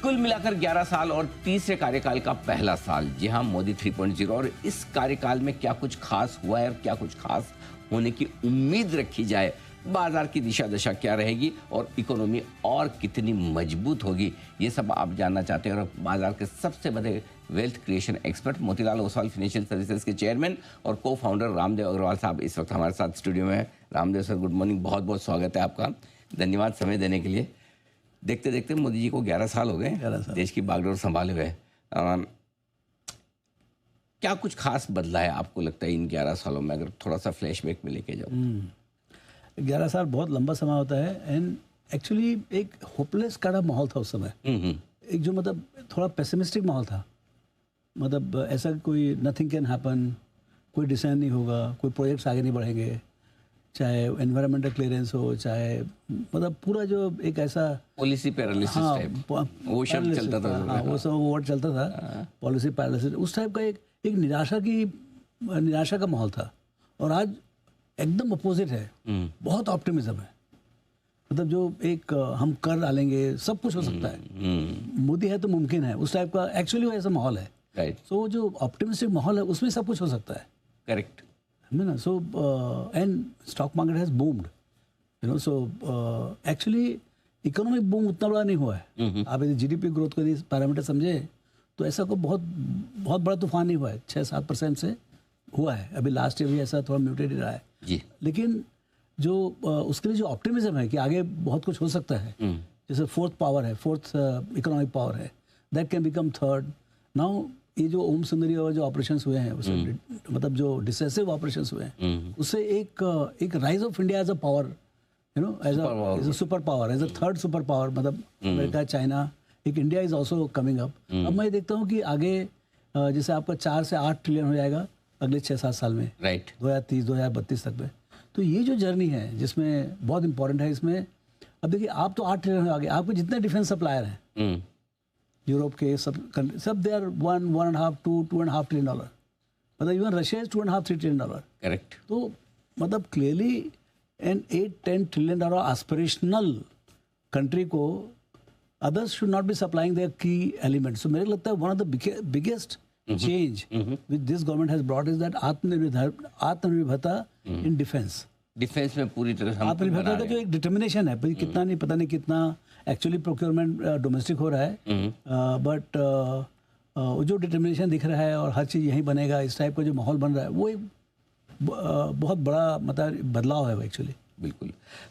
कुल मिलाकर 11 साल और तीसरे कार्यकाल का पहला साल। जी हां, मोदी 3.0। और इस कार्यकाल में क्या कुछ खास हुआ है और क्या कुछ खास होने की उम्मीद रखी जाए, बाजार की दिशा दशा क्या रहेगी और इकोनॉमी और कितनी मजबूत होगी, ये सब आप जानना चाहते हैं। और बाजार के सबसे बड़े wealth creation expert Motilal Oswal financial services के चेयरमैन और को फाउंडर रामदेव अग्रवाल साहब इस वक्त हमारे साथ स्टूडियो में है। रामदेव सर, गुड मॉर्निंग, बहुत बहुत स्वागत है आपका। धन्यवाद समय देने के लिए। देखते देखते मोदी जी को 11 साल हो गए, देश की बागडोर संभाले हुए। क्या कुछ खास बदला है आपको लगता है इन 11 सालों में, अगर थोड़ा सा फ्लैशबैक में लेके जाओ? 11 साल बहुत लंबा समय होता है एंड एक्चुअली एक होपलेस का माहौल था उस समय। एक जो मतलब थोड़ा पेसिमिस्टिक माहौल था, मतलब ऐसा कोई नथिंग कैन हैपन, कोई डिसीजन नहीं होगा, कोई प्रोजेक्ट्स आगे नहीं बढ़ेंगे, चाहे एनवायरमेंटल क्लियरेंस हो, चाहे मतलब पूरा जो एक ऐसा पॉलिसी पैरालिसिस टाइप, वो शब्द चलता था। हाँ, वो सब वर्ड चलता था, पॉलिसी पैरालिसिस, उस टाइप का एक निराशा का माहौल था। और आज एकदम अपोजिट है, बहुत ऑप्टिमिज्म है। मतलब जो एक हम कर डालेंगे, सब कुछ हो सकता है, मोदी है तो मुमकिन है, उस टाइप का एक्चुअली ऐसा माहौल है। राइट। सो जो ऑप्टिमिस्टिक माहौल है उसमें सब कुछ हो सकता है। करेक्ट है ना। So and stock market has boomed, you know. So actually economic boom उतना बड़ा नहीं हुआ है। आप यदि जीडीपी ग्रोथ को यदि पैरामीटर समझे तो ऐसा कोई बहुत बड़ा तूफान नहीं हुआ है, 6-7% से हुआ है। अभी लास्ट ईयर भी ऐसा थोड़ा म्यूटेड रहा है जी। लेकिन जो उसके लिए जो ऑप्टिमिज्म है कि आगे बहुत कुछ हो सकता है, जैसे फोर्थ पावर है, फोर्थ इकोनॉमिक पावर है, that can become third. Now ये जो ओम सुंदरी और जो ऑपरेशंस हुए हैं उससे मतलब जो डिसेसिव ऑपरेशंस हुए हैं उससे एक rise of India as a power, you know, as a super power, as a third super power. मतलब अमेरिका, चाइना, एक India is also coming up. अब मैं देखता हूँ कि आगे जैसे आपका 4 से 8 ट्रिलियन हो जाएगा अगले 6-7 साल में, राइट, 2030-2032 तक में। तो ये जो जर्नी है जिसमें बहुत इंपॉर्टेंट है, इसमें अब देखिए आप तो 8 ट्रिलियन आगे, आपके जितने डिफेंस सप्लायर हैं यूरोप के सब they are 1.5 to 2.5 trillion dollar. मतलब even Russia is 2.5-3 trillion dollar. Correct. तो मतलब clearly an 8-10 trillion dollar aspirational country को others should not be supplying their की एलिमेंट्स। सो मेरे को लगता है one of the biggest change which this government has brought is that आत्मनिर्भरता in defense। Defence में पूरी तरह हम आत्मनिर्भरता का जो एक डिटर्मिनेशन है, भाई कितना नहीं, पता नहीं कितना एक्चुअली प्रोक्योरमेंट डोमेस्टिक हो रहा है, बट जो डिटर्मिनेशन दिख रहा है और हर चीज़ यहीं बनेगा, इस टाइप का जो माहौल बन रहा है, वो एक बहुत बड़ा मतलब बदलाव है वो एक्चुअली। बिल्कुल।